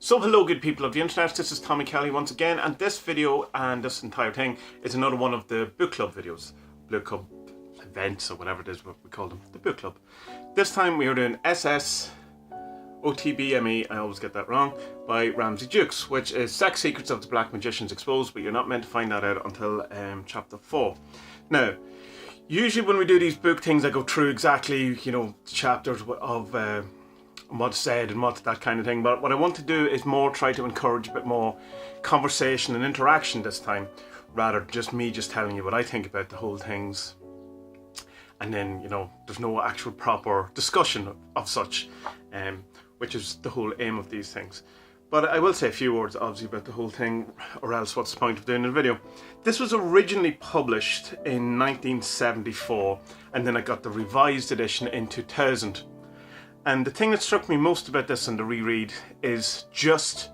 So hello good people of the internet, this is Tommy Kelly once again, and this video and this entire thing is another one of the book club videos, book club events or whatever it is what we call them, the book club. This time we are doing S.S.O.T.B.E, I always get that wrong, by Ramsey Dukes, which is Sex Secrets of the Black Magicians Exposed, but you're not meant to find that out until chapter 4. Now, usually when we do these book things I go through exactly, chapters of what's said and what's that kind of thing, but what I want to do is more try to encourage a bit more conversation and interaction this time, rather than just me just telling you what I think about the whole things, and then there's no actual proper discussion of such, which is the whole aim of these things. But I will say a few words obviously about the whole thing, or else what's the point of doing a video. This was originally published in 1974, and then I got the revised edition in 2000. And the thing that struck me most about this and the reread is just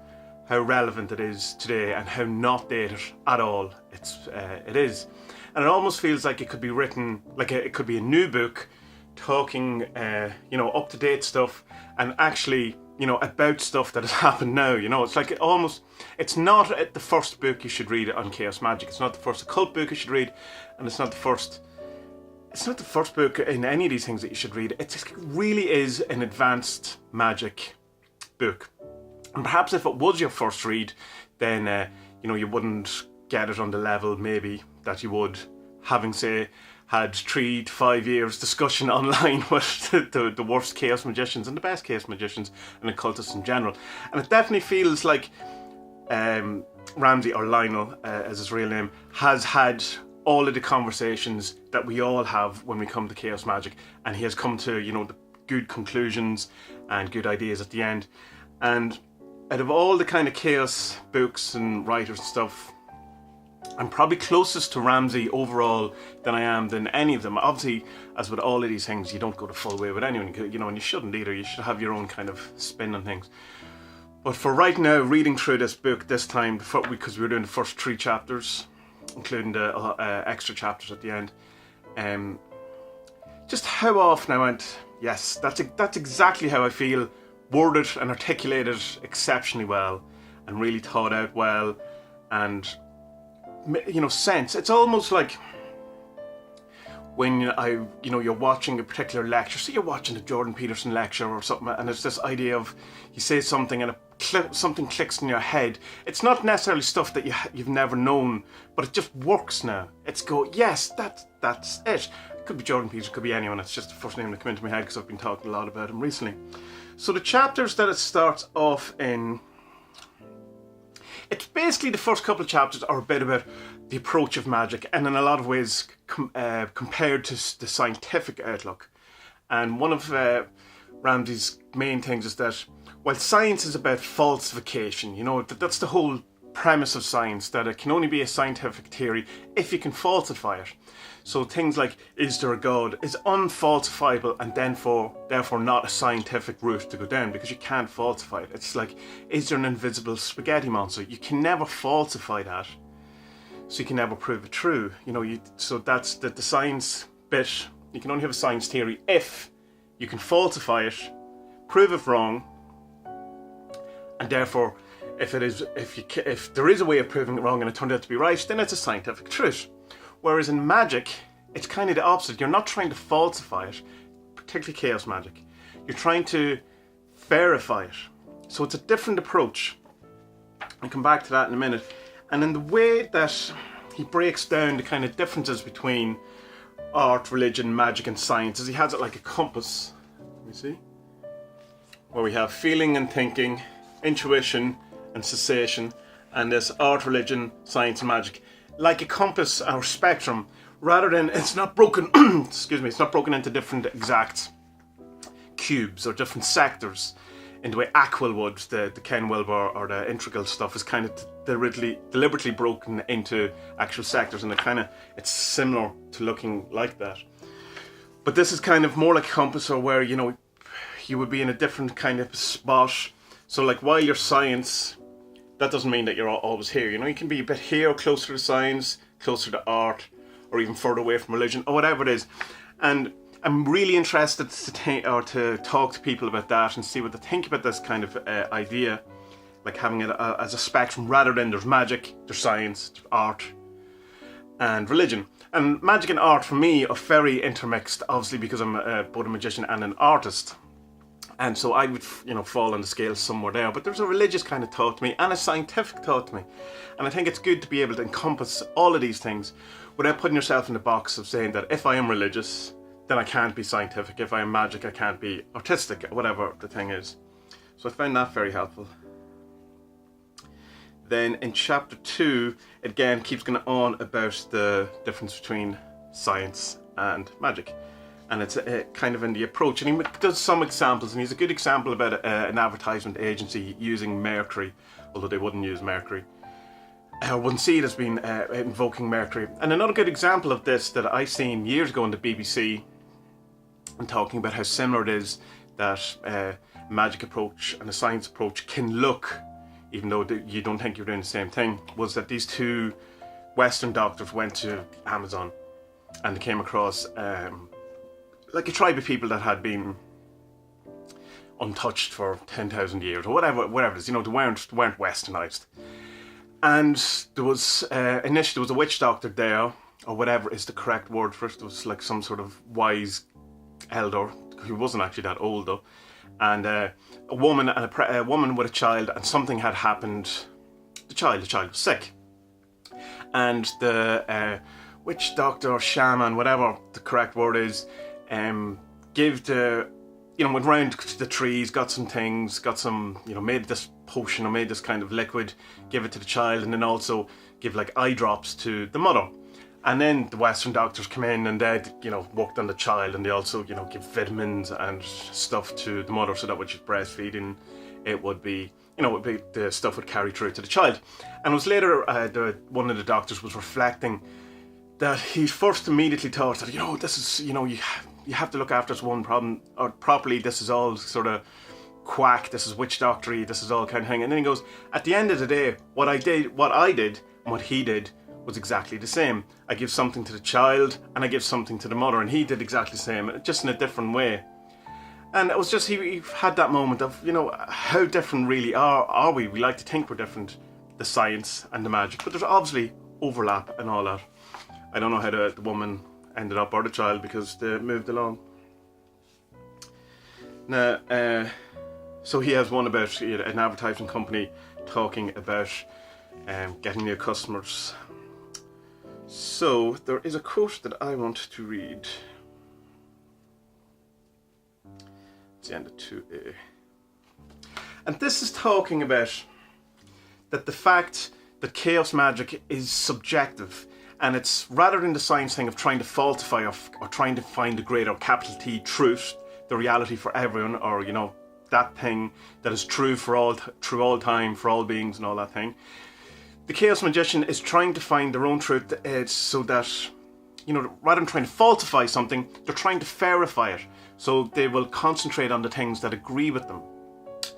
how relevant it is today and how not dated at all it is. And it almost feels like it could be written, like it could be a new book talking, up-to-date stuff and actually, about stuff that has happened now. It's like it's not the first book you should read on chaos magic. It's not the first occult book you should read, and it's not the first book in any of these things that you should read. It really is an advanced magic book. And perhaps if it was your first read, then you wouldn't get it on the level maybe that you would, having say had 3 to 5 years discussion online with the worst chaos magicians and the best chaos magicians and occultists in general. And it definitely feels like Ramsey, or Lionel as his real name, has had all of the conversations that we all have when we come to chaos magic, and he has come to the good conclusions and good ideas at the end. And out of all the kind of chaos books and writers and stuff, I'm probably closest to Ramsey overall than I am than any of them. Obviously, as with all of these things, you don't go the full way with anyone, and you shouldn't either. You should have your own kind of spin on things. But for right now, reading through this book this time, because we were doing the first 3 chapters, including the extra chapters at the end, just how often I went, yes, that's exactly how I feel, worded and articulated exceptionally well, and really thought out well, and sense. It's almost like when you're watching a particular lecture, so you're watching a Jordan Peterson lecture or something, and there's this idea of he says something and something clicks in your head. It's not necessarily stuff that you've never known, but it just works now. It's yes, that's it. It could be Jordan Peterson, it could be anyone. It's just the first name that came into my head because I've been talking a lot about him recently. So the chapters that it starts off in, it's basically the first couple of chapters are a bit about the approach of magic, and in a lot of ways compared to the scientific outlook. And one of Ramsey's main things is that while science is about falsification, that's the whole premise of science, that it can only be a scientific theory if you can falsify it. So things like, is there a God, is unfalsifiable, and therefore not a scientific route to go down, because you can't falsify it. It's like, is there an invisible spaghetti monster? You can never falsify that, so you can never prove it true. So that's the science bit. You can only have a science theory if you can falsify it, prove it wrong, and therefore if there is a way of proving it wrong and it turned out to be right, then it's a scientific truth. Whereas in magic, it's kind of the opposite. You're not trying to falsify it, particularly chaos magic. You're trying to verify it. So it's a different approach. I'll come back to that in a minute. And in the way that he breaks down the kind of differences between art, religion, magic and science, is he has it like a compass. Let me see. Where we have feeling and thinking, intuition and cessation, and this art, religion, science and magic. Like a compass or spectrum, rather than, it's not broken, it's not broken into different exact cubes or different sectors in the way Aquil would, the Ken Wilber or the integral stuff is kind of deliberately broken into actual sectors, and it's similar to looking like that. But this is kind of more like a compass, or where, you would be in a different kind of spot. So like while you're science, that doesn't mean that you're always here. You can be a bit here, closer to science, closer to art, or even further away from religion, or whatever it is. And I'm really interested to talk to people about that and see what they think about this kind of idea. like having it as a spectrum rather than there's magic, there's science, there's art, and religion. And magic and art for me are very intermixed, obviously because I'm both a magician and an artist. And so I would, fall on the scale somewhere there. But there's a religious kind of thought to me and a scientific thought to me. And I think it's good to be able to encompass all of these things without putting yourself in the box of saying that if I am religious, then I can't be scientific. If I am magic, I can't be artistic, whatever the thing is. So I found that very helpful. Then in chapter 2, it again keeps going on about the difference between science and magic. And it's kind of in the approach. And he does some examples, and he's a good example about an advertisement agency using mercury, although they wouldn't use mercury. I wouldn't see it as being invoking mercury. And another good example of this that I seen years ago on the BBC, and talking about how similar it is that a magic approach and a science approach can look, even though you don't think you're doing the same thing, was that these two Western doctors went to Amazon and they came across like a tribe of people that had been untouched for 10,000 years or whatever it is. They weren't westernized. And there was initially there was a witch doctor there, or whatever is the correct word for it. There was like some sort of wise elder who wasn't actually that old though, and a woman and a woman with a child, and something had happened. The child was sick, and the witch doctor or shaman, whatever the correct word is, went round to the trees, got some things, made this potion or made this kind of liquid, give it to the child, and then also give like eye drops to the mother. And then the Western doctors come in and they, worked on the child, and they also, give vitamins and stuff to the mother so that when she's breastfeeding, it would be, the stuff would carry through to the child. And it was later, one of the doctors was reflecting that he first immediately thought that, this is, you have to look after this one problem or properly. This is all sort of quack. This is witch doctory. This is all kind of thing. And then he goes, at the end of the day, what I did, and what he did was exactly the same. I give something to the child and I give something to the mother, and he did exactly the same, just in a different way. And it was just, he had that moment of, how different really are we? We like to think we're different, the science and the magic, but there's obviously overlap and all that. I don't know how the woman ended up, or the child, because they moved along. Now, so he has one about an advertising company talking about getting new customers. So there is a quote that I want to read. It's the end of 2A. And this is talking about that the fact that chaos magic is subjective, and it's rather than the science thing of trying to falsify or trying to find a greater capital T truth, the reality for everyone, or that thing that is true for all time, for all beings and all that thing. The chaos magician is trying to find their own truth, so that, rather than trying to falsify something, they're trying to verify it. So they will concentrate on the things that agree with them.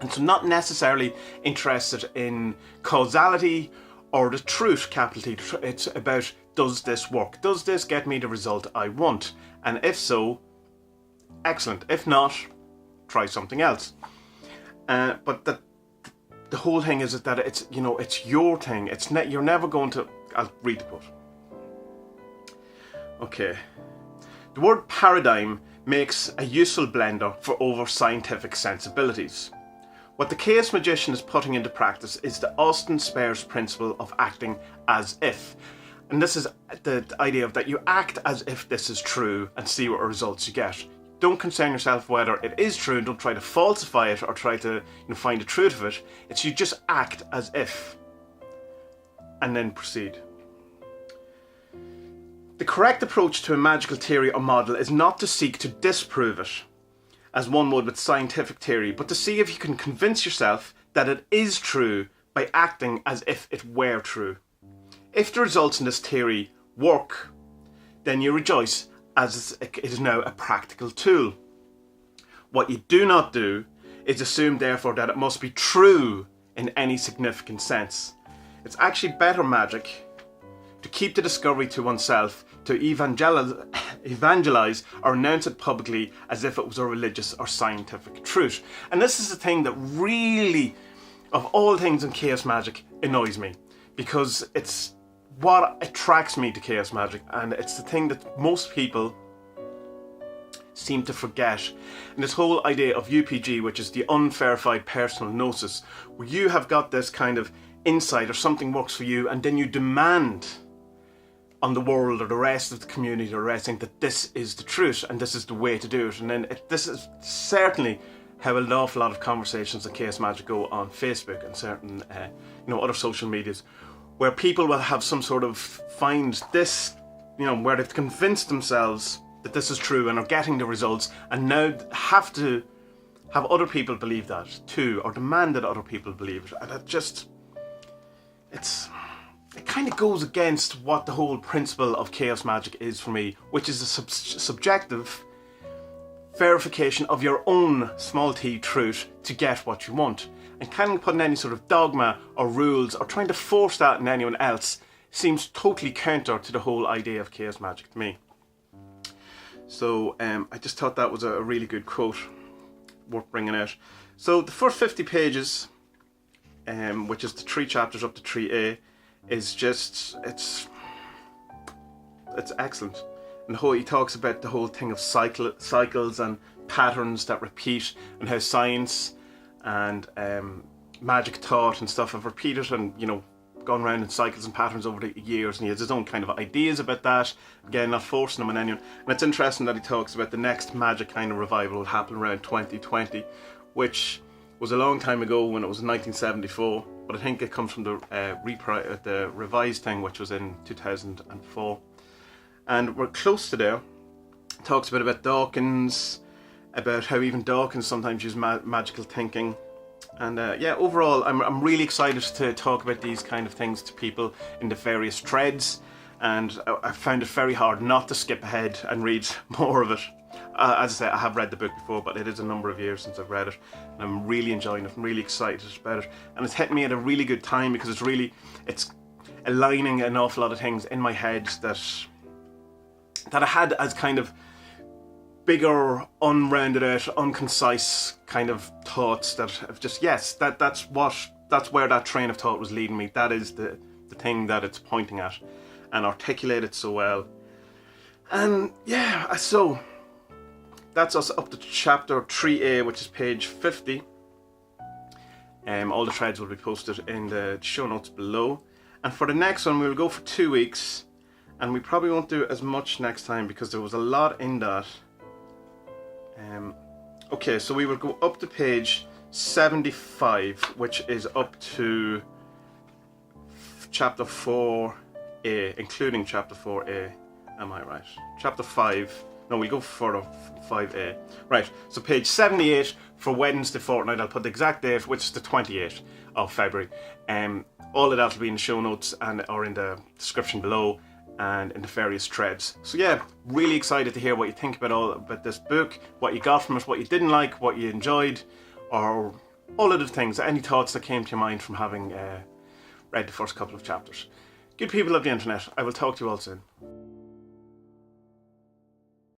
And so not necessarily interested in causality or the truth, capital T. It's about, does this work? Does this get me the result I want? And if so, excellent. If not, try something else. But the whole thing is that it's, it's your thing. You're never going to... I'll read the quote. Okay. The word paradigm makes a useful blender for over scientific sensibilities. What the chaos magician is putting into practice is the Austin Spares principle of acting as if. And this is the idea of that you act as if this is true and see what results you get. Don't concern yourself whether it is true, and don't try to falsify it or try to find the truth of it. It's you just act as if and then proceed. The correct approach to a magical theory or model is not to seek to disprove it, as one would with scientific theory, but to see if you can convince yourself that it is true by acting as if it were true. If the results in this theory work, then you rejoice, as it is now a practical tool. What you do not do is assume therefore that it must be true in any significant sense. It's actually better magic to keep the discovery to oneself, to evangelize or announce it publicly as if it was a religious or scientific truth. And this is the thing that really of all things in chaos magic, annoys me, because it's what attracts me to chaos magic, and it's the thing that most people seem to forget. And this whole idea of UPG, which is the unverified personal gnosis, where you have got this kind of insight or something works for you, and then you demand on the world or the rest of the community or rest that this is the truth and this is the way to do it. And then this is certainly how an awful lot of conversations in chaos magic go on Facebook and certain other social medias, where people will have some sort of find this, where they've convinced themselves that this is true and are getting the results, and now have to have other people believe that too, or demand that other people believe it. And it kind of goes against what the whole principle of chaos magic is for me, which is a subjective verification of your own small t truth to get what you want. And kind of putting any sort of dogma or rules or trying to force that in anyone else seems totally counter to the whole idea of chaos magic to me. So I just thought that was a really good quote worth bringing out. So the first 50 pages, which is the 3 chapters up to 3A, is just, it's excellent. And he talks about the whole thing of cycles and patterns that repeat, and how science and magic thought and stuff have repeated and gone around in cycles and patterns over the years, and he has his own kind of ideas about that, again not forcing them on anyone. And it's interesting that he talks about the next magic kind of revival will happen around 2020, which was a long time ago when it was in 1974, but I think it comes from the revised thing, which was in 2004. And we're close to there. It talks a bit about Dawkins, about how even Dawkins sometimes uses magical thinking. And overall, I'm really excited to talk about these kind of things to people in the various threads. And I found it very hard not to skip ahead and read more of it. As I say, I have read the book before, but it is a number of years since I've read it, and I'm really enjoying it. I'm really excited about it, and it's hit me at a really good time, because it's aligning an awful lot of things in my head that I had as kind of bigger, unrounded out, unconcise kind of thoughts that have just, yes, that's where that train of thought was leading me. That is the thing that it's pointing at, and articulated so well. And yeah, so that's us up to chapter 3A, which is page 50. All the threads will be posted in the show notes below. And for the next one, we'll go for 2 weeks, and we probably won't do as much next time because there was a lot in that. Okay, so we will go up to page 75, which is up to chapter 4A, including chapter 4A. Am I right? Chapter 5. No, we'll go for 5A. Right, so page 78 for Wednesday fortnight. I'll put the exact date, which is the 28th of February. All of that will be in the show notes or in the description below, and in the various threads. So yeah, really excited to hear what you think about this book, what you got from it, what you didn't like, what you enjoyed, or all of the things, any thoughts that came to your mind from having read the first couple of chapters. Good people of the internet, I will talk to you all soon.